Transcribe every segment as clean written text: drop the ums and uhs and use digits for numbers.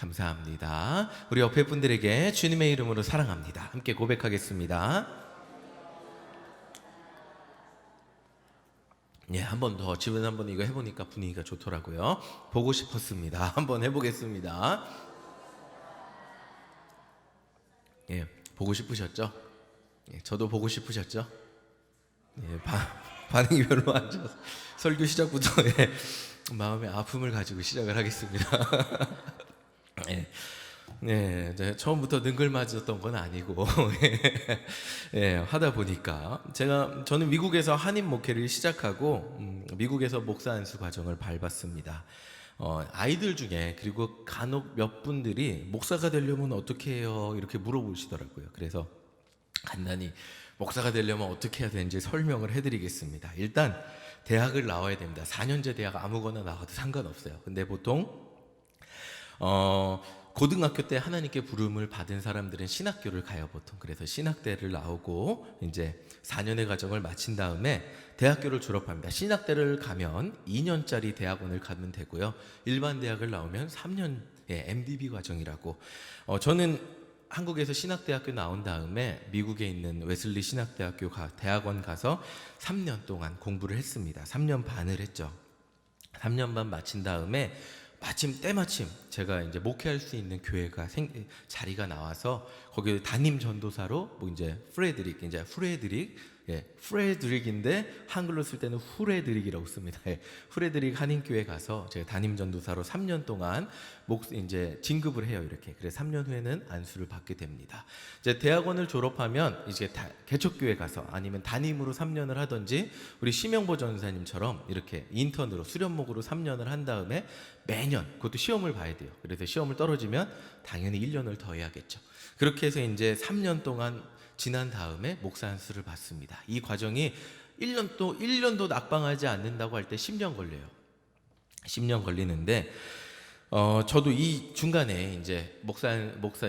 감사합니다. 우리 옆에 분들에게 주님의 이름으로 사랑합니다. 함께 고백하겠습니다. 예, 한 번 더 집은 한번 이거 해보니까 분위기가 좋더라고요. 보고 싶었습니다. 한번 해보겠습니다. 예, 보고 싶으셨죠? 예, 저도 보고 싶으셨죠? 예, 반응이 별로 안 좋아서 설교 시작부터 예, 마음의 아픔을 가지고 시작을 하겠습니다. 예, 네, 처음부터 능글맞았던 건 아니고 예, 하다 보니까 저는 미국에서 한인 목회를 시작하고 미국에서 목사 안수 과정을 밟았습니다. 아이들 중에 그리고 간혹 몇 분들이 목사가 되려면 어떻게 해요? 이렇게 물어보시더라고요. 그래서 간단히 목사가 되려면 어떻게 해야 되는지 설명을 해드리겠습니다. 일단 대학을 나와야 됩니다. 4년제 대학 아무거나 나와도 상관없어요. 근데 보통 고등학교 때 하나님께 부름을 받은 사람들은 신학교를 가요, 보통. 그래서 신학대를 나오고 이제 4년의 과정을 마친 다음에 대학교를 졸업합니다. 신학대를 가면 2년짜리 대학원을 가면 되고요. 일반 대학을 나오면 3년 MDB 과정이라고. 저는 한국에서 신학대학교 나온 다음에 미국에 있는 웨슬리 신학대학교 대학원 가서 3년 동안 공부를 했습니다. 3년 반을 했죠. 3년 반 마친 다음에 때마침 제가 이제 목회할 수 있는 교회가 자리가 나와서 거기 담임 전도사로 이제 프레드릭인데 한글로 쓸 때는 후레드릭이라고 씁니다. 후레드릭 한인교회 가서 제가 담임 전도사로 3년 동안 이제 진급을 해요, 이렇게. 그래서 3년 후에는 안수를 받게 됩니다. 이제 대학원을 졸업하면 이제 개척교회 가서 아니면 담임으로 3년을 하든지 우리 심영보 전사님처럼 이렇게 인턴으로 수련목으로 3년을 한 다음에 매년 그것도 시험을 봐야 돼요. 그래서 시험을 떨어지면 당연히 1년을 더 해야겠죠. 그렇게 해서 이제 3년 동안 지난 다음에 목사 안수를 받습니다. 이 과정이 1년도 낙방하지 않는다고 할 때 10년 걸려요. 10년 걸리는데 저도 이 중간에 이제 목사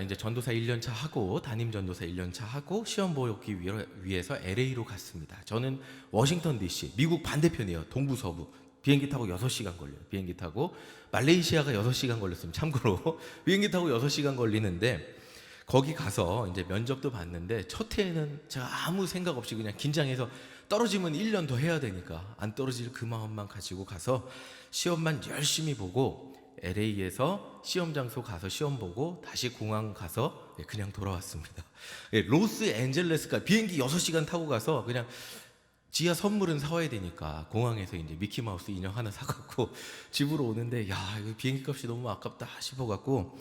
이제 전도사 1년 차 하고 담임 전도사 1년 차 하고 시험 보기 위해서 LA로 갔습니다. 저는 워싱턴 DC, 미국 반대편이에요. 동부 서부. 비행기 타고 6시간 걸려요. 비행기 타고 말레이시아가 6시간 걸렸습니다. 참고로 비행기 타고 6시간 걸리는데 거기 가서 이제 면접도 봤는데 첫 해에는 제가 아무 생각 없이 그냥 긴장해서 떨어지면 1년 더 해야 되니까 안 떨어질 그 마음만 가지고 가서 시험만 열심히 보고 LA에서 시험 장소 가서 시험 보고 다시 공항 가서 그냥 돌아왔습니다. 로스앤젤레스까지 비행기 6시간 타고 가서 그냥 지하 선물은 사와야 되니까 공항에서 이제 미키마우스 인형 하나 사갖고 집으로 오는데 야, 이거 비행기 값이 너무 아깝다 싶어갖고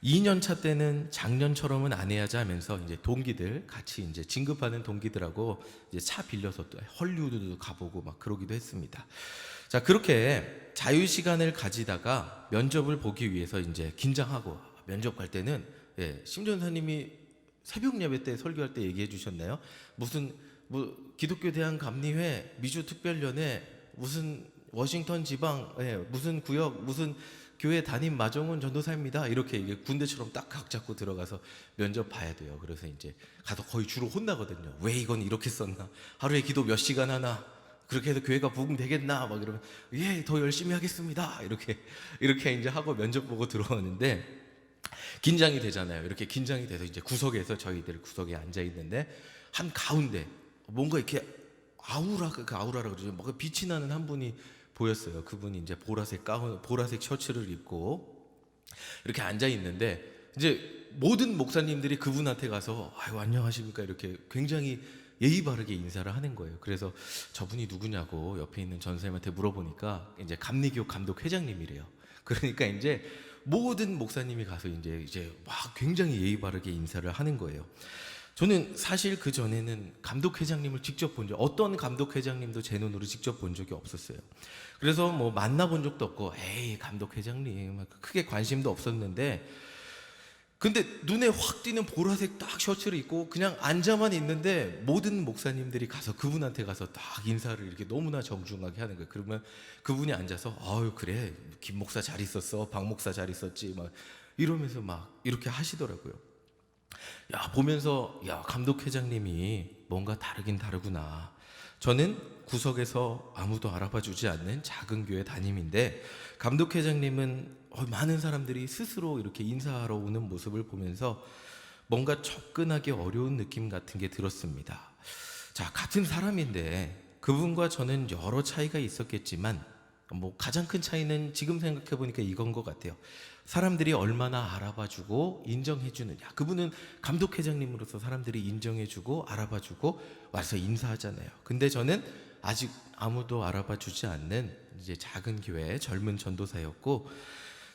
2년 차 때는 작년처럼은 안 해야지 하면서 이제 동기들 같이 이제 진급하는 동기들하고 이제 차 빌려서 또 헐리우드도 가보고 막 그러기도 했습니다. 자, 그렇게 자유 시간을 가지다가 면접을 보기 위해서 이제 긴장하고 면접 갈 때는 심 전사님이 새벽 예배 때 설교할 때 얘기해 주셨나요? 기독교 대한 감리회 미주 특별연회 무슨 워싱턴 지방 무슨 구역 무슨 교회 담임 마정훈 전도사입니다. 이렇게 이게 군대처럼 딱 각 잡고 들어가서 면접 봐야 돼요. 그래서 이제 가서 거의 주로 혼나거든요. 왜 이건 이렇게 썼나? 하루에 기도 몇 시간 하나? 그렇게 해서 교회가 부흥 되겠나? 막 이러면 더 열심히 하겠습니다. 이렇게 이제 하고 면접 보고 들어오는데 긴장이 되잖아요. 이렇게 긴장이 돼서 이제 구석에서 저희들 구석에 앉아 있는데 한 가운데 뭔가 이렇게 아우라라고 그러죠. 뭔가 빛이 나는 한 분이 보였어요. 그분이 이제 보라색 가운, 보라색 셔츠를 입고 이렇게 앉아 있는데 이제 모든 목사님들이 그분한테 가서 아유 안녕하십니까 이렇게 굉장히 예의 바르게 인사를 하는 거예요. 그래서 저분이 누구냐고 옆에 있는 전사님한테 물어보니까 이제 감리교 감독 회장님이래요. 그러니까 이제 모든 목사님이 가서 이제 막 굉장히 예의 바르게 인사를 하는 거예요. 저는 사실 그 전에는 감독 회장님을 직접 어떤 감독 회장님도 제 눈으로 직접 본 적이 없었어요. 그래서 뭐 만나본 적도 없고 감독 회장님 크게 관심도 없었는데 근데 눈에 확 띄는 보라색 딱 셔츠를 입고 그냥 앉아만 있는데 모든 목사님들이 가서 그분한테 가서 딱 인사를 이렇게 너무나 정중하게 하는 거예요. 그러면 그분이 앉아서 아유 그래 김 목사 잘 있었어 박 목사 잘 있었지 막 이러면서 막 이렇게 하시더라고요. 보면서 감독 회장님이 뭔가 다르긴 다르구나. 저는 구석에서 아무도 알아봐 주지 않는 작은 교회 담임인데 감독 회장님은 많은 사람들이 스스로 이렇게 인사하러 오는 모습을 보면서 뭔가 접근하기 어려운 느낌 같은 게 들었습니다. 자, 같은 사람인데 그분과 저는 여러 차이가 있었겠지만 가장 큰 차이는 지금 생각해 보니까 이건 것 같아요. 사람들이 얼마나 알아봐주고 인정해주느냐. 그분은 감독회장님으로서 사람들이 인정해주고 알아봐주고 와서 인사하잖아요. 근데 저는 아직 아무도 알아봐주지 않는 이제 작은 교회 젊은 전도사였고,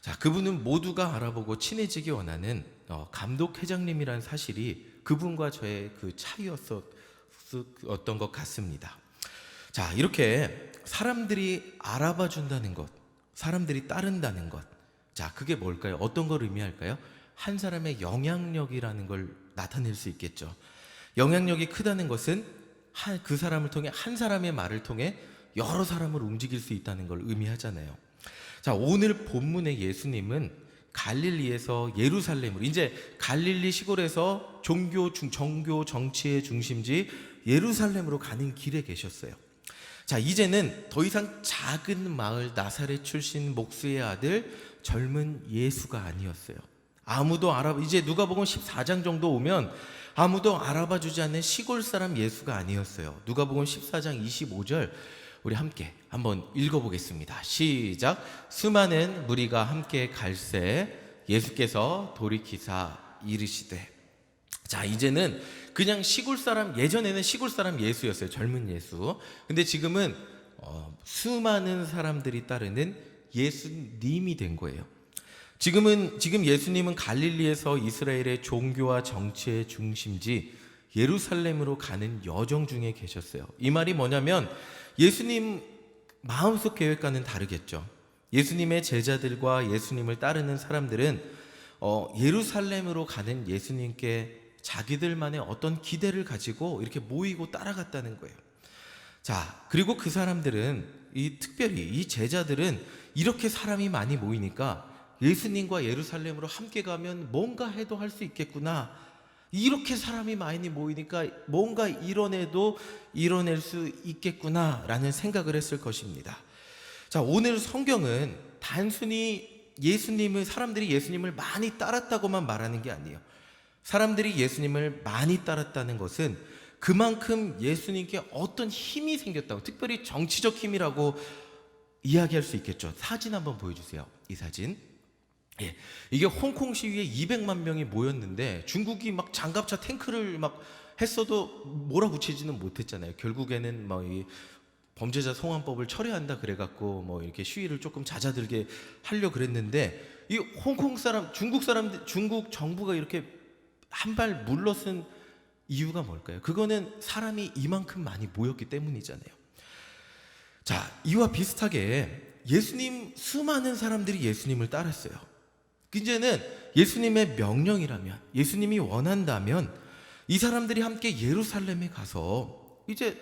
자, 그분은 모두가 알아보고 친해지기 원하는 감독회장님이란 사실이 그분과 저의 그 차이였었던 것 같습니다. 자, 이렇게 사람들이 알아봐 준다는 것, 사람들이 따른다는 것, 자, 그게 뭘까요? 어떤 걸 의미할까요? 한 사람의 영향력이라는 걸 나타낼 수 있겠죠. 영향력이 크다는 것은 그 사람을 통해, 한 사람의 말을 통해 여러 사람을 움직일 수 있다는 걸 의미하잖아요. 자, 오늘 본문의 예수님은 갈릴리에서 예루살렘으로, 이제 갈릴리 시골에서 정교 정치의 중심지 예루살렘으로 가는 길에 계셨어요. 자, 이제는 더 이상 작은 마을 나사렛 출신 목수의 아들 젊은 예수가 아니었어요. 아무도 이제 누가복음 14장 정도 오면 아무도 알아봐 주지 않는 시골 사람 예수가 아니었어요. 누가복음 14장 25절 우리 함께 한번 읽어보겠습니다. 시작. 수많은 무리가 함께 갈새 예수께서 돌이키사 이르시되. 자, 이제는 그냥 시골 사람, 예전에는 시골 사람 예수였어요. 젊은 예수. 근데 지금은 수많은 사람들이 따르는 예수님이 된 거예요. 지금 예수님은 갈릴리에서 이스라엘의 종교와 정치의 중심지 예루살렘으로 가는 여정 중에 계셨어요. 이 말이 뭐냐면 예수님 마음속 계획과는 다르겠죠. 예수님의 제자들과 예수님을 따르는 사람들은 예루살렘으로 가는 예수님께 자기들만의 어떤 기대를 가지고 이렇게 모이고 따라갔다는 거예요. 자, 그리고 그 사람들은 특별히 이 제자들은 이렇게 사람이 많이 모이니까 예수님과 예루살렘으로 함께 가면 뭔가 해도 할 수 있겠구나. 이렇게 사람이 많이 모이니까 뭔가 이뤄낼 수 있겠구나 라는 생각을 했을 것입니다. 자, 오늘 성경은 단순히 사람들이 예수님을 많이 따랐다고만 말하는 게 아니에요. 사람들이 예수님을 많이 따랐다는 것은 그만큼 예수님께 어떤 힘이 생겼다고, 특별히 정치적 힘이라고 이야기할 수 있겠죠. 사진 한번 보여주세요. 이 사진. 예, 이게 홍콩 시위에 200만 명이 모였는데 중국이 막 장갑차 탱크를 막 했어도 몰아붙이지는 못했잖아요. 결국에는 이 범죄자 송환법을 철회한다 그래갖고 이렇게 시위를 조금 잦아들게 하려 그랬는데 이 홍콩 사람, 중국 정부가 이렇게 한 발 물러선 이유가 뭘까요? 그거는 사람이 이만큼 많이 모였기 때문이잖아요. 자, 이와 비슷하게 수많은 사람들이 예수님을 따랐어요. 이제는 예수님의 명령이라면, 예수님이 원한다면 이 사람들이 함께 예루살렘에 가서 이제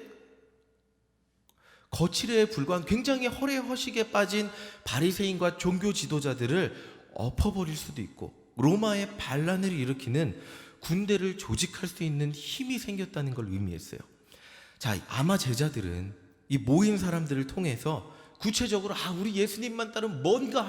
거칠에 불과한 굉장히 허례허식에 빠진 바리새인과 종교 지도자들을 엎어버릴 수도 있고 로마의 반란을 일으키는 군대를 조직할 수 있는 힘이 생겼다는 걸 의미했어요. 자, 아마 제자들은 이 모인 사람들을 통해서 구체적으로 우리 예수님만 따르면 뭔가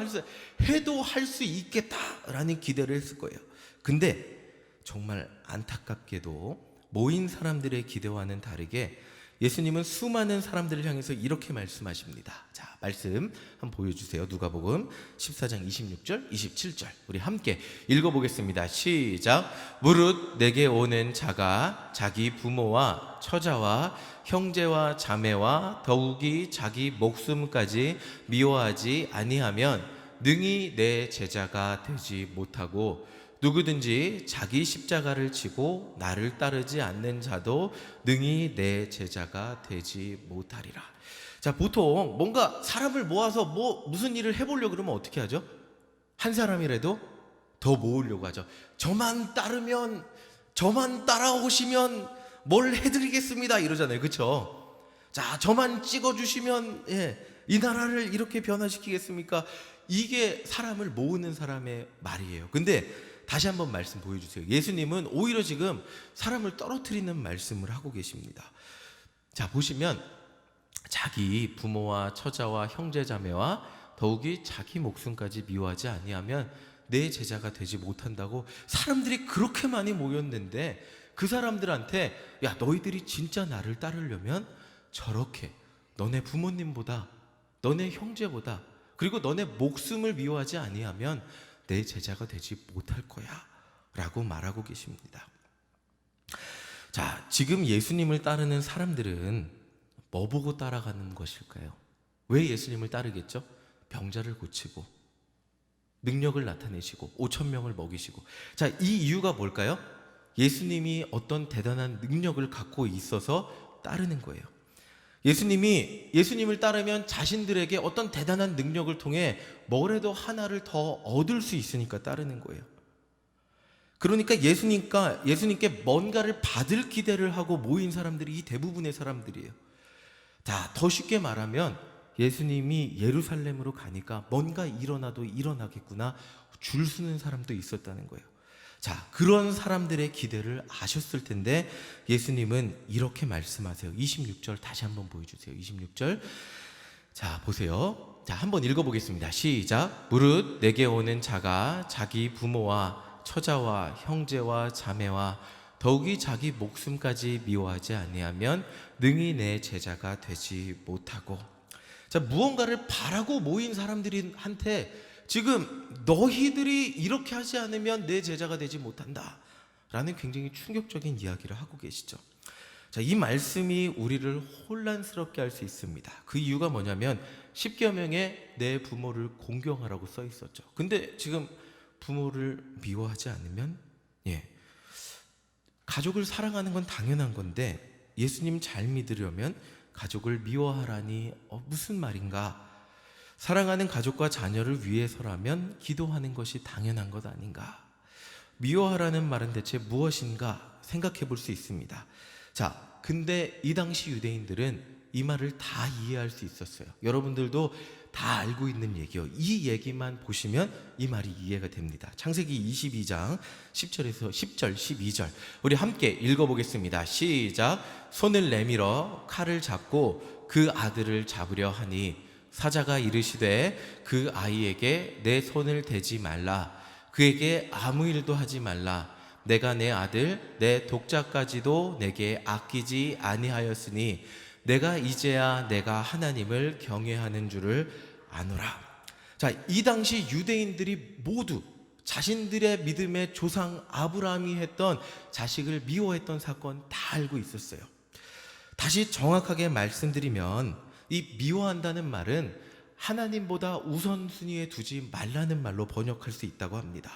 해도 할 수 있겠다라는 기대를 했을 거예요. 근데 정말 안타깝게도 모인 사람들의 기대와는 다르게 예수님은 수많은 사람들을 향해서 이렇게 말씀하십니다. 자, 말씀 한번 보여주세요. 누가복음 14장 26절, 27절 우리 함께 읽어보겠습니다. 시작. 무릇 내게 오는 자가 자기 부모와 처자와 형제와 자매와 더욱이 자기 목숨까지 미워하지 아니하면 능히 내 제자가 되지 못하고 누구든지 자기 십자가를 지고 나를 따르지 않는 자도 능히 내 제자가 되지 못하리라. 자, 보통 뭔가 사람을 모아서 무슨 일을 해보려고 그러면 어떻게 하죠? 한 사람이라도 더 모으려고 하죠. 저만 따라오시면 뭘 해드리겠습니다 이러잖아요. 그렇죠? 자, 저만 찍어주시면 이 나라를 이렇게 변화시키겠습니까? 이게 사람을 모으는 사람의 말이에요. 근데 다시 한번 말씀 보여주세요. 예수님은 오히려 지금 사람을 떨어뜨리는 말씀을 하고 계십니다. 자, 보시면 자기 부모와 처자와 형제자매와 더욱이 자기 목숨까지 미워하지 아니하면 내 제자가 되지 못한다고. 사람들이 그렇게 많이 모였는데 그 사람들한테 야, 너희들이 진짜 나를 따르려면 저렇게 너네 부모님보다, 너네 형제보다, 그리고 너네 목숨을 미워하지 아니하면 내 제자가 되지 못할 거야 라고 말하고 계십니다. 자, 지금 예수님을 따르는 사람들은 뭐 보고 따라가는 것일까요? 왜 예수님을 따르겠죠? 병자를 고치고 능력을 나타내시고 5,000명을 먹이시고. 자, 이 이유가 뭘까요? 예수님이 어떤 대단한 능력을 갖고 있어서 따르는 거예요. 예수님을 따르면 자신들에게 어떤 대단한 능력을 통해 뭐라도 하나를 더 얻을 수 있으니까 따르는 거예요. 그러니까 예수님께 뭔가를 받을 기대를 하고 모인 사람들이 이 대부분의 사람들이에요. 자, 더 쉽게 말하면 예수님이 예루살렘으로 가니까 뭔가 일어나도 일어나겠구나 줄 서는 사람도 있었다는 거예요. 자, 그런 사람들의 기대를 아셨을 텐데 예수님은 이렇게 말씀하세요. 26절 다시 한번 보여주세요. 26절. 자, 보세요. 자, 한번 읽어보겠습니다. 시작. 무릇 내게 오는 자가 자기 부모와 처자와 형제와 자매와 더욱이 자기 목숨까지 미워하지 아니하면 능히 내 제자가 되지 못하고. 자, 무언가를 바라고 모인 사람들한테 지금 너희들이 이렇게 하지 않으면 내 제자가 되지 못한다 라는 굉장히 충격적인 이야기를 하고 계시죠. 자, 이 말씀이 우리를 혼란스럽게 할 수 있습니다. 그 이유가 뭐냐면 10계명에 내 부모를 공경하라고 써 있었죠. 근데 지금 부모를 미워하지 않으면, 가족을 사랑하는 건 당연한 건데 예수님 잘 믿으려면 가족을 미워하라니 무슨 말인가? 사랑하는 가족과 자녀를 위해서라면 기도하는 것이 당연한 것 아닌가? 미워하라는 말은 대체 무엇인가 생각해 볼 수 있습니다. 자, 근데 이 당시 유대인들은 이 말을 다 이해할 수 있었어요. 여러분들도 다 알고 있는 얘기요. 이 얘기만 보시면 이 말이 이해가 됩니다. 창세기 22장 10절에서 10절, 12절 우리 함께 읽어보겠습니다. 시작. 손을 내밀어 칼을 잡고 그 아들을 잡으려 하니 사자가 이르시되 그 아이에게 내 손을 대지 말라. 그에게 아무 일도 하지 말라. 내가 내 아들 내 독자까지도 내게 아끼지 아니하였으니 내가 이제야 내가 하나님을 경외하는 줄을 아노라. 자, 이 당시 유대인들이 모두 자신들의 믿음의 조상 아브라함이 했던 자식을 미워했던 사건 다 알고 있었어요. 다시 정확하게 말씀드리면 이 미워한다는 말은 하나님보다 우선순위에 두지 말라는 말로 번역할 수 있다고 합니다.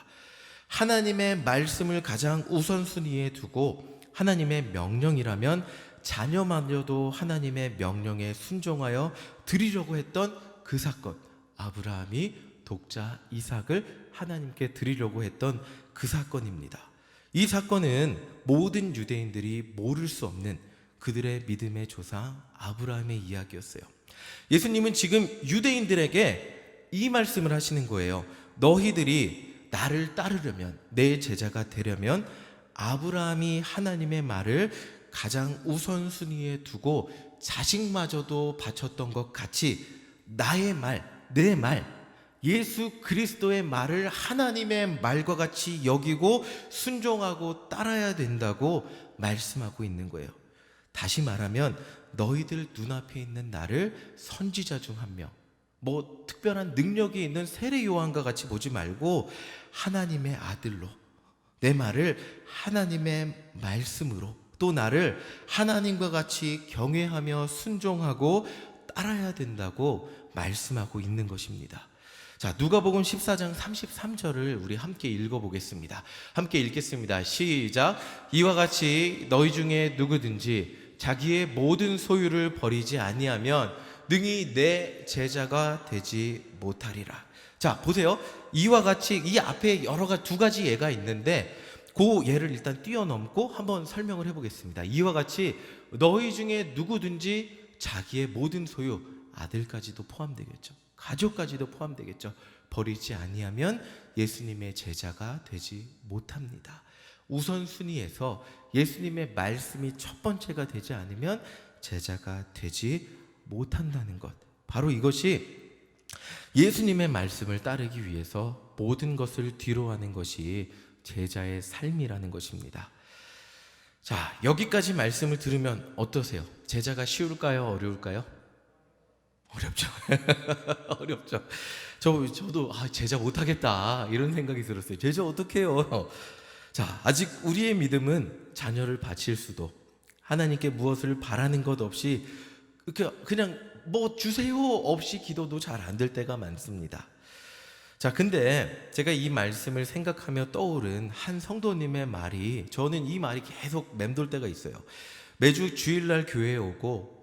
하나님의 말씀을 가장 우선순위에 두고 하나님의 명령이라면 자녀마저도 하나님의 명령에 순종하여 드리려고 했던 그 사건, 아브라함이 독자 이삭을 하나님께 드리려고 했던 그 사건입니다. 이 사건은 모든 유대인들이 모를 수 없는 그들의 믿음의 조상 아브라함의 이야기였어요. 예수님은 지금 유대인들에게 이 말씀을 하시는 거예요. 너희들이 나를 따르려면, 내 제자가 되려면 아브라함이 하나님의 말을 가장 우선순위에 두고 자식마저도 바쳤던 것 같이 나의 말, 내 말, 예수 그리스도의 말을 하나님의 말과 같이 여기고 순종하고 따라야 된다고 말씀하고 있는 거예요. 다시 말하면 너희들 눈앞에 있는 나를 선지자 중 한 명, 뭐 특별한 능력이 있는 세례 요한과 같이 보지 말고 하나님의 아들로, 내 말을 하나님의 말씀으로, 또 나를 하나님과 같이 경외하며 순종하고 따라야 된다고 말씀하고 있는 것입니다. 자, 누가복음 14장 33절을 우리 함께 읽어보겠습니다. 함께 읽겠습니다. 시작. 이와 같이 너희 중에 누구든지 자기의 모든 소유를 버리지 아니하면 능히 내 제자가 되지 못하리라. 자, 보세요. 이와 같이, 이 앞에 두 가지 예가 있는데 그 예를 일단 뛰어넘고 한번 설명을 해보겠습니다. 이와 같이 너희 중에 누구든지 자기의 모든 소유, 아들까지도 포함되겠죠, 가족까지도 포함되겠죠, 버리지 아니하면 예수님의 제자가 되지 못합니다. 우선순위에서 예수님의 말씀이 첫 번째가 되지 않으면 제자가 되지 못한다는 것, 바로 이것이 예수님의 말씀을 따르기 위해서 모든 것을 뒤로하는 것이 제자의 삶이라는 것입니다. 자, 여기까지 말씀을 들으면 어떠세요? 제자가 쉬울까요? 어려울까요? 어렵죠. 어렵죠. 저도 제자 못하겠다 이런 생각이 들었어요. 제자 어떡해요? 자, 아직 우리의 믿음은 자녀를 바칠 수도, 하나님께 무엇을 바라는 것 없이 그냥 뭐 주세요 없이 기도도 잘 안 될 때가 많습니다. 자, 근데 제가 이 말씀을 생각하며 떠오른 한 성도님의 말이, 저는 이 말이 계속 맴돌 때가 있어요. 매주 주일날 교회에 오고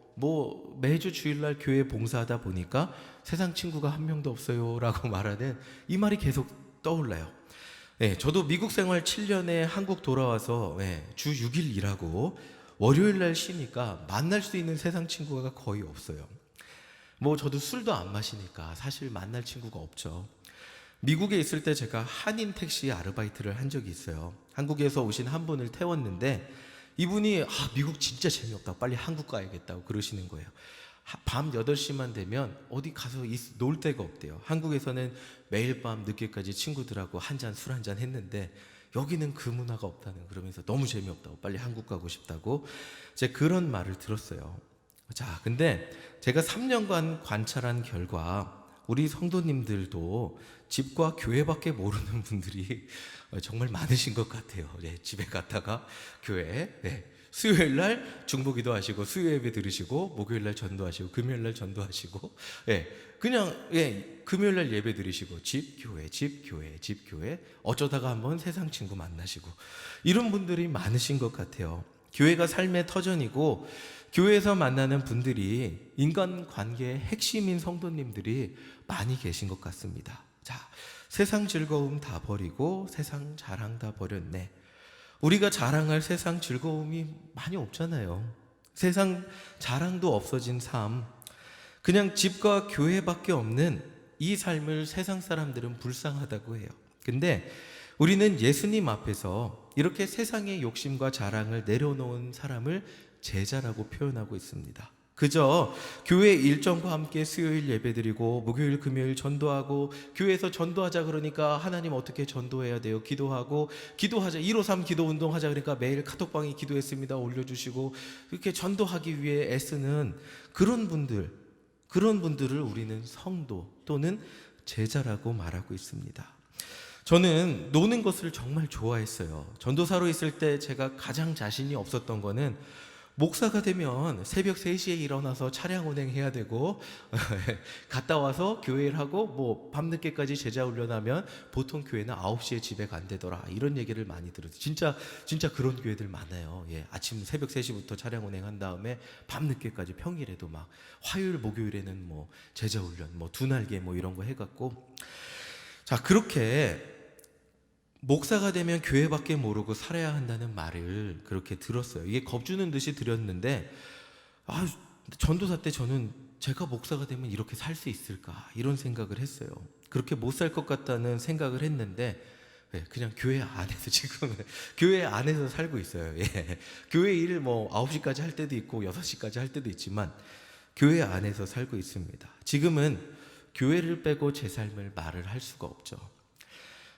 매주 주일날 교회 봉사하다 보니까 세상 친구가 한 명도 없어요 라고 말하는 이 말이 계속 떠올라요. 저도 미국 생활 7년에 한국 돌아와서 주 6일 일하고 월요일날 쉬니까 만날 수 있는 세상 친구가 거의 없어요. 저도 술도 안 마시니까 사실 만날 친구가 없죠. 미국에 있을 때 제가 한인 택시 아르바이트를 한 적이 있어요. 한국에서 오신 한 분을 태웠는데 이분이 미국 진짜 재미없다, 빨리 한국 가야겠다고 그러시는 거예요. 밤 8시만 되면 어디 가서 놀 데가 없대요. 한국에서는 매일 밤 늦게까지 친구들하고 술 한잔 했는데 여기는 그 문화가 없다는, 그러면서 너무 재미없다고, 빨리 한국 가고 싶다고 제가 그런 말을 들었어요. 자, 근데 제가 3년간 관찰한 결과 우리 성도님들도 집과 교회밖에 모르는 분들이 정말 많으신 것 같아요. 집에 갔다가 교회, 수요일 날 중보기도 하시고 수요 예배 들으시고 목요일 날 전도하시고 금요일 날 전도하시고 그냥 금요일 날 예배 들으시고 집 교회 어쩌다가 한번 세상 친구 만나시고 이런 분들이 많으신 것 같아요. 교회가 삶의 터전이고 교회에서 만나는 분들이 인간관계의 핵심인 성도님들이 많이 계신 것 같습니다. 자, 세상 즐거움 다 버리고 세상 자랑 다 버렸네. 우리가 자랑할 세상 즐거움이 많이 없잖아요. 세상 자랑도 없어진 삶, 그냥 집과 교회밖에 없는 이 삶을 세상 사람들은 불쌍하다고 해요. 근데 우리는 예수님 앞에서 이렇게 세상의 욕심과 자랑을 내려놓은 사람을 제자라고 표현하고 있습니다. 그저 교회 일정과 함께 수요일 예배드리고 목요일 금요일 전도하고, 교회에서 전도하자 그러니까 하나님 어떻게 전도해야 돼요? 기도하자 153 기도운동 하자 그러니까 매일 카톡방에 기도했습니다 올려주시고 이렇게 전도하기 위해 애쓰는 그런 분들을 우리는 성도 또는 제자라고 말하고 있습니다. 저는 노는 것을 정말 좋아했어요. 전도사로 있을 때 제가 가장 자신이 없었던 거는 목사가 되면 새벽 3시에 일어나서 차량 운행해야 되고 갔다 와서 교회를 하고 밤늦게까지 제자 훈련하면 보통 교회는 9시에 집에 간대더라, 이런 얘기를 많이 들었어요. 진짜 그런 교회들 많아요. 아침 새벽 3시부터 차량 운행한 다음에 밤늦게까지, 평일에도 막 화요일 목요일에는 제자 훈련 두 날개 이런 거 해갖고, 자, 그렇게 목사가 되면 교회밖에 모르고 살아야 한다는 말을 그렇게 들었어요. 이게 겁주는 듯이 들었는데 전도사 때 저는 제가 목사가 되면 이렇게 살 수 있을까 이런 생각을 했어요. 그렇게 못 살 것 같다는 생각을 했는데 그냥 교회 안에서 지금은 교회 안에서 살고 있어요. 교회 일 9시까지 할 때도 있고 6시까지 할 때도 있지만 교회 안에서 살고 있습니다. 지금은 교회를 빼고 제 삶을 말을 할 수가 없죠.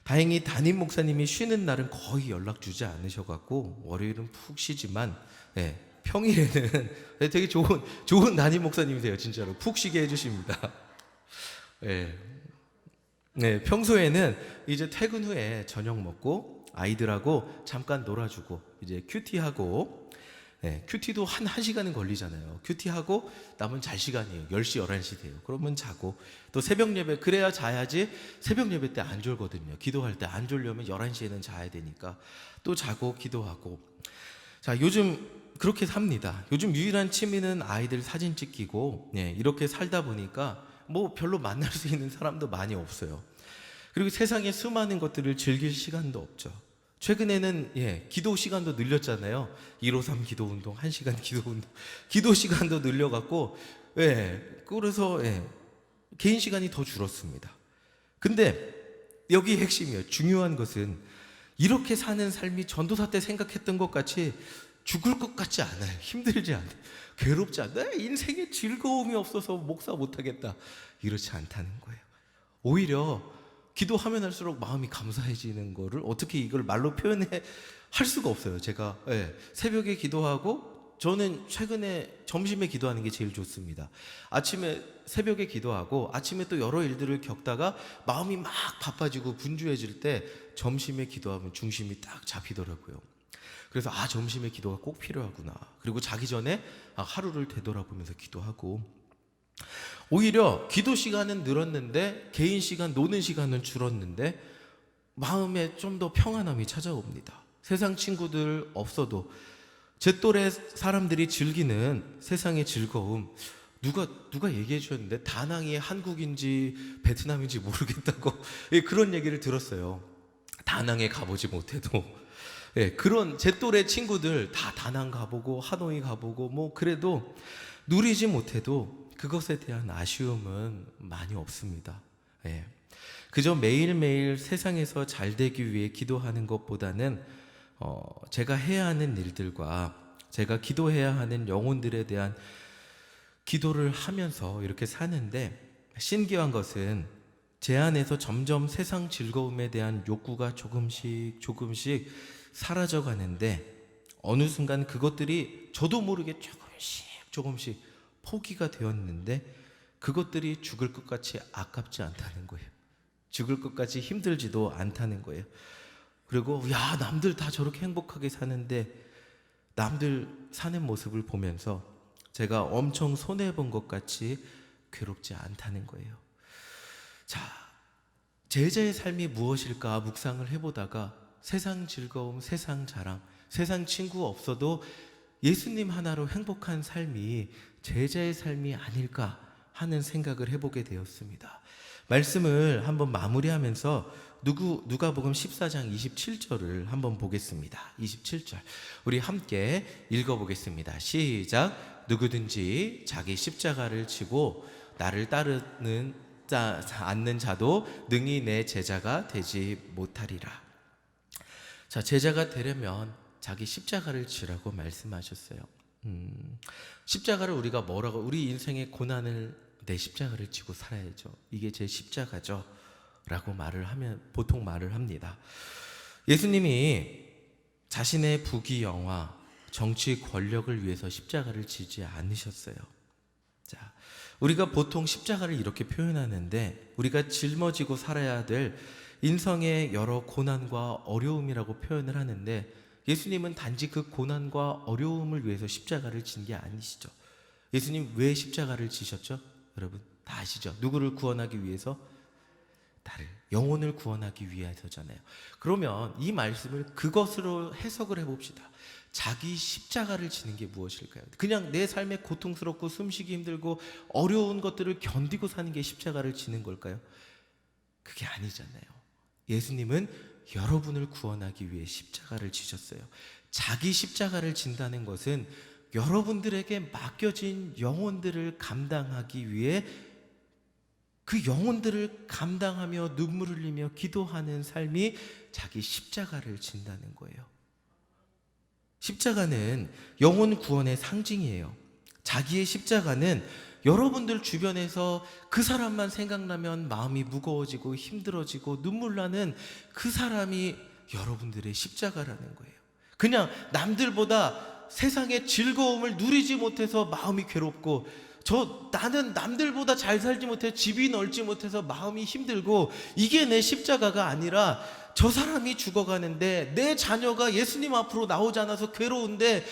다행히 담임 목사님이 쉬는 날은 거의 연락 주지 않으셔갖고 월요일은 푹 쉬지만 평일에는 되게 좋은 담임 목사님이세요. 진짜로 푹 쉬게 해주십니다. 평소에는 이제 퇴근 후에 저녁 먹고 아이들하고 잠깐 놀아주고 이제 큐티하고, 큐티도 한 시간은 걸리잖아요. 큐티하고 남은 잘 시간이에요. 10시 11시 돼요. 그러면 자고, 또 새벽 예배, 그래야 자야지 새벽 예배 때 안 졸거든요. 기도할 때 안 졸려면 11시에는 자야 되니까 또 자고 기도하고. 자, 요즘 그렇게 삽니다. 요즘 유일한 취미는 아이들 사진 찍기고, 이렇게 살다 보니까 별로 만날 수 있는 사람도 많이 없어요. 그리고 세상에 수많은 것들을 즐길 시간도 없죠. 최근에는 기도 시간도 늘렸잖아요. 153 기도운동, 1시간 기도운동, 기도 시간도 늘려갖고 그래서 개인 시간이 더 줄었습니다. 근데 여기 핵심이에요. 중요한 것은 이렇게 사는 삶이 전도사 때 생각했던 것 같이 죽을 것 같지 않아요. 힘들지 않아요. 괴롭지 않아요. 인생에 즐거움이 없어서 목사 못하겠다. 이렇지 않다는 거예요. 오히려 기도하면 할수록 마음이 감사해지는 거를 어떻게 이걸 말로 표현해 할 수가 없어요. 제가 새벽에 기도하고, 저는 최근에 점심에 기도하는 게 제일 좋습니다. 아침에 새벽에 기도하고 아침에 또 여러 일들을 겪다가 마음이 막 바빠지고 분주해질 때 점심에 기도하면 중심이 딱 잡히더라고요. 그래서 점심에 기도가 꼭 필요하구나. 그리고 자기 전에 하루를 되돌아보면서 기도하고, 오히려 기도 시간은 늘었는데 개인 시간, 노는 시간은 줄었는데 마음에 좀 더 평안함이 찾아옵니다. 세상 친구들 없어도 제 또래 사람들이 즐기는 세상의 즐거움, 누가 얘기해 주셨는데 다낭이 한국인지 베트남인지 모르겠다고 그런 얘기를 들었어요. 다낭에 가보지 못해도 그런 제 또래 친구들 다 다낭 가보고 하노이 가보고 뭐 그래도 누리지 못해도 그것에 대한 아쉬움은 많이 없습니다. 그저 매일매일 세상에서 잘 되기 위해 기도하는 것보다는 제가 해야 하는 일들과 제가 기도해야 하는 영혼들에 대한 기도를 하면서 이렇게 사는데, 신기한 것은 제 안에서 점점 세상 즐거움에 대한 욕구가 조금씩 사라져 가는데, 어느 순간 그것들이 저도 모르게 조금씩 포기가 되었는데, 그것들이 죽을 것 같이 아깝지 않다는 거예요. 죽을 것 같이 힘들지도 않다는 거예요. 그리고 남들 다 저렇게 행복하게 사는데 남들 사는 모습을 보면서 제가 엄청 손해본 것 같이 괴롭지 않다는 거예요. 자, 제자의 삶이 무엇일까 묵상을 해보다가 세상 즐거움, 세상 자랑, 세상 친구 없어도 예수님 하나로 행복한 삶이 제자의 삶이 아닐까 하는 생각을 해보게 되었습니다. 말씀을 한번 마무리하면서 누가복음 14장 27절을 한번 보겠습니다. 27절 우리 함께 읽어보겠습니다. 시작. 누구든지 자기 십자가를 지고 나를 따르는 않는 자도 능히 내 제자가 되지 못하리라. 자, 제자가 되려면 자기 십자가를 지라고 말씀하셨어요. 십자가를 우리가 우리 인생의 고난을 내 십자가를 지고 살아야죠. 이게 제 십자가죠 라고 보통 말을 합니다. 예수님이 자신의 부귀영화, 정치 권력을 위해서 십자가를 지지 않으셨어요. 자, 우리가 보통 십자가를 이렇게 표현하는데, 우리가 짊어지고 살아야 될 인생의 여러 고난과 어려움이라고 표현을 하는데, 예수님은 단지 그 고난과 어려움을 위해서 십자가를 진 게 아니시죠. 예수님 왜 십자가를 지셨죠? 여러분 다 아시죠? 누구를 구원하기 위해서? 나를, 영혼을 구원하기 위해서잖아요. 그러면 이 말씀을 그것으로 해석을 해봅시다. 자기 십자가를 지는 게 무엇일까요? 그냥 내 삶에 고통스럽고 숨쉬기 힘들고 어려운 것들을 견디고 사는 게 십자가를 지는 걸까요? 그게 아니잖아요. 예수님은 여러분을 구원하기 위해 십자가를 지셨어요. 자기 십자가를 진다는 것은 여러분들에게 맡겨진 영혼들을 감당하기 위해 그 영혼들을 감당하며 눈물을 흘리며 기도하는 삶이 자기 십자가를 진다는 거예요. 십자가는 영혼 구원의 상징이에요. 자기의 십자가는 여러분들 주변에서 그 사람만 생각나면 마음이 무거워지고 힘들어지고 눈물 나는 그 사람이 여러분들의 십자가라는 거예요. 그냥 남들보다 세상의 즐거움을 누리지 못해서 마음이 괴롭고, 나는 남들보다 잘 살지 못해 집이 넓지 못해서 마음이 힘들고, 이게 내 십자가가 아니라 저 사람이 죽어가는데 내 자녀가 예수님 앞으로 나오지 않아서 괴로운데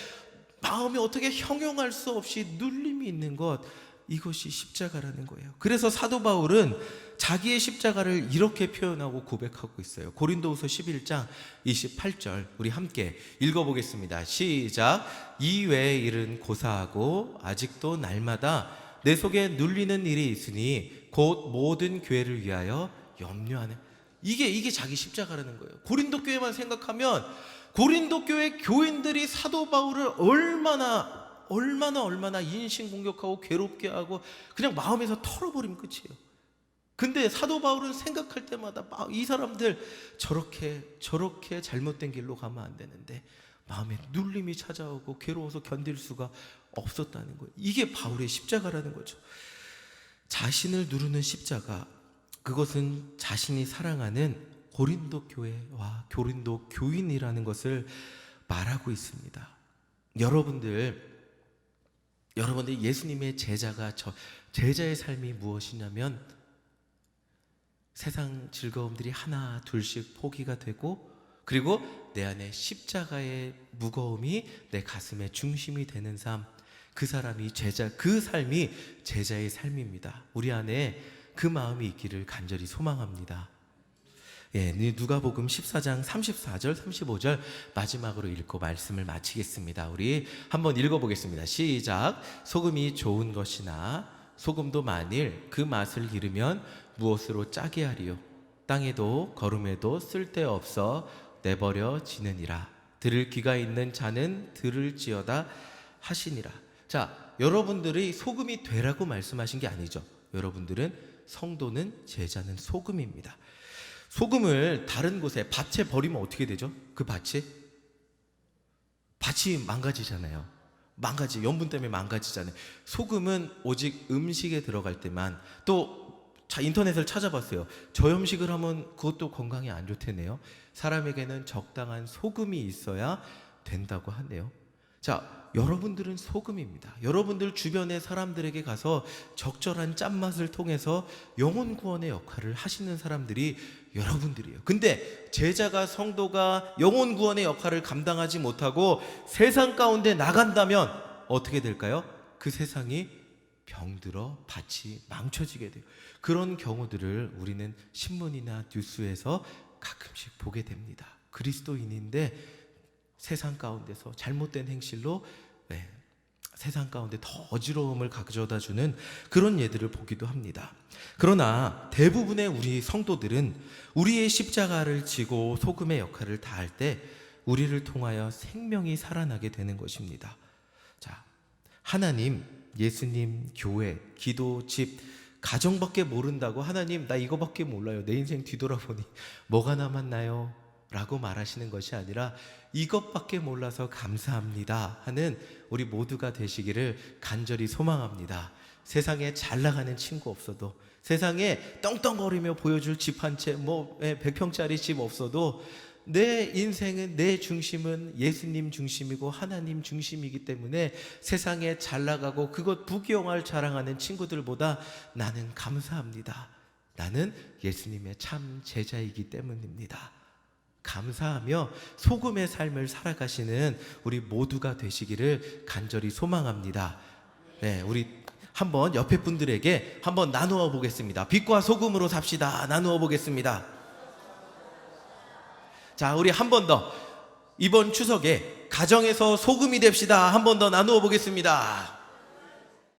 마음이 어떻게 형용할 수 없이 눌림이 있는 것, 이것이 십자가라는 거예요. 그래서 사도 바울은 자기의 십자가를 이렇게 표현하고 고백하고 있어요. 고린도후서 11장 28절 우리 함께 읽어보겠습니다. 시작. 이외의 일은 고사하고 아직도 날마다 내 속에 눌리는 일이 있으니 곧 모든 교회를 위하여 염려하는, 이게 자기 십자가라는 거예요. 고린도 교회만 생각하면 고린도 교회 교인들이 사도 바울을 얼마나 인신공격하고 괴롭게 하고 그냥 마음에서 털어버리면 끝이에요. 근데 사도 바울은 생각할 때마다 이 사람들 저렇게 잘못된 길로 가면 안 되는데 마음에 눌림이 찾아오고 괴로워서 견딜 수가 없었다는 거예요. 이게 바울의 십자가라는 거죠. 자신을 누르는 십자가, 그것은 자신이 사랑하는 고린도 교회와 고린도 교인이라는 것을 말하고 있습니다. 여러분들 예수님의 제자의 삶이 무엇이냐면 세상 즐거움들이 하나 둘씩 포기가 되고, 그리고 내 안에 십자가의 무거움이 내 가슴의 중심이 되는 삶, 그 삶이 제자의 삶입니다. 우리 안에 그 마음이 있기를 간절히 소망합니다. 누가복음 14장 34절 35절 마지막으로 읽고 말씀을 마치겠습니다. 우리 한번 읽어보겠습니다. 시작. 소금이 좋은 것이나 소금도 만일 그 맛을 잃으면 무엇으로 짜게 하리요? 땅에도 거름에도 쓸데없어 내버려지느니라. 들을 귀가 있는 자는 들을지어다 하시니라. 자, 여러분들이 소금이 되라고 말씀하신 게 아니죠. 여러분들은 성도는 제자는 소금입니다. 소금을 다른 곳에 밭에 버리면 어떻게 되죠? 그 밭이 망가지잖아요. 염분 때문에 망가지잖아요. 소금은 오직 음식에 들어갈 때만. 또 인터넷을 찾아봤어요. 저염식을 하면 그것도 건강에 안 좋다네요. 사람에게는 적당한 소금이 있어야 된다고 하네요. 자, 여러분들은 소금입니다. 여러분들 주변의 사람들에게 가서 적절한 짠맛을 통해서 영혼 구원의 역할을 하시는 사람들이 여러분들이에요. 근데 제자가, 성도가 영혼 구원의 역할을 감당하지 못하고 세상 가운데 나간다면 어떻게 될까요? 그 세상이 병들어 밭이 망쳐지게 돼요. 그런 경우들을 우리는 신문이나 뉴스에서 가끔씩 보게 됩니다. 그리스도인인데 세상 가운데서 잘못된 행실로 세상 가운데 더 어지러움을 가져다주는 그런 예들을 보기도 합니다. 그러나 대부분의 우리 성도들은 우리의 십자가를 지고 소금의 역할을 다할 때 우리를 통하여 생명이 살아나게 되는 것입니다. 자, 하나님, 예수님, 교회, 기도, 집, 가정밖에 모른다고 하나님 나 이거밖에 몰라요, 내 인생 뒤돌아보니 뭐가 남았나요? 라고 말하시는 것이 아니라 이것밖에 몰라서 감사합니다 하는 우리 모두가 되시기를 간절히 소망합니다. 세상에 잘 나가는 친구 없어도, 세상에 떵떵거리며 보여줄 집 한 채, 100평짜리 집 없어도 내 인생은, 내 중심은 예수님 중심이고 하나님 중심이기 때문에 세상에 잘 나가고 그것 부귀영화를 자랑하는 친구들보다 나는 감사합니다. 나는 예수님의 참 제자이기 때문입니다. 감사하며 소금의 삶을 살아가시는 우리 모두가 되시기를 간절히 소망합니다. 우리 한번 옆에 분들에게 한번 나누어 보겠습니다. 빛과 소금으로 삽시다. 나누어 보겠습니다. 자, 우리 한 번 더 이번 추석에 가정에서 소금이 됩시다. 한 번 더 나누어 보겠습니다.